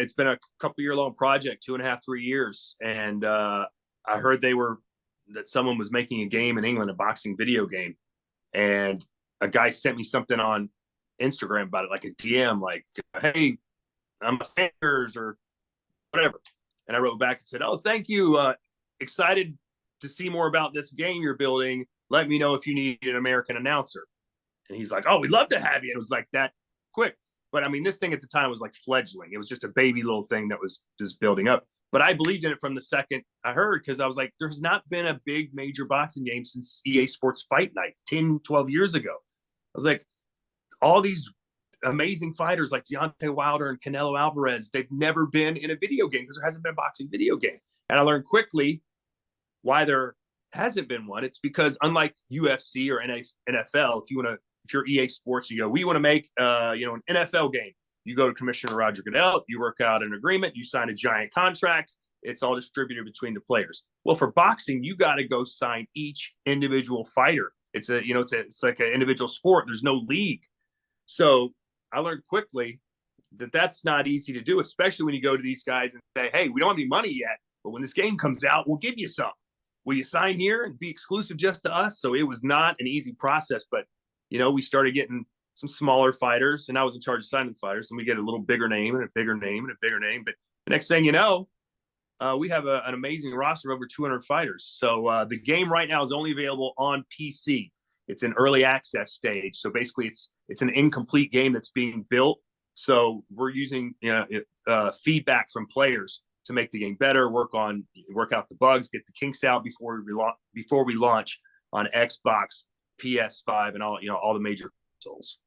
It's been a couple year long project, 2.5, 3 years. And I heard that someone was making a game in England, a boxing video game. And a guy sent me something on Instagram about it, like a DM, like, hey, I'm a fan or whatever. And I wrote back and said, oh, thank you. Excited to see more about this game you're building. Let me know if you need an American announcer. And he's like, oh, we'd love to have you. And it was like that quick. But I mean, this thing at the time was like fledgling. It was just a baby little thing that was just building up. But I believed in it from the second I heard, because I was like, there's not been a big major boxing game since EASports Fight Night 10, 12 years ago. I was like, all these amazing fighters like Deonte Wilder and Canelo Alvarez, they've never been in a video game because there hasn't been a boxing video game. And I learned quickly why there hasn't been one. It's because unlike UFC or NFL, if you're EA Sports, you go, we want to make an NFL game. You go to Commissioner Roger Goodell, you work out an agreement, you sign a giant contract, it's all distributed between the players. Well, for boxing, you got to go sign each individual fighter. It's like an individual sport. There's no league. So I learned quickly that that's not easy to do, especially when you go to these guys and say, hey, we don't have any money yet, but when this game comes out, we'll give you some. Will you sign here and be exclusive just to us? So it was not an easy process, but we started getting some smaller fighters, and I was in charge of signing the fighters, and we get a little bigger name and a bigger name and a bigger name. But the next thing you know, we have an amazing roster of over 200 fighters. So the game right now is only available on PC. It's an early access stage. So basically it's an incomplete game that's being built. So we're using feedback from players to make the game better, work out the bugs, get the kinks out before we launch on Xbox, PS5, and all the major consoles.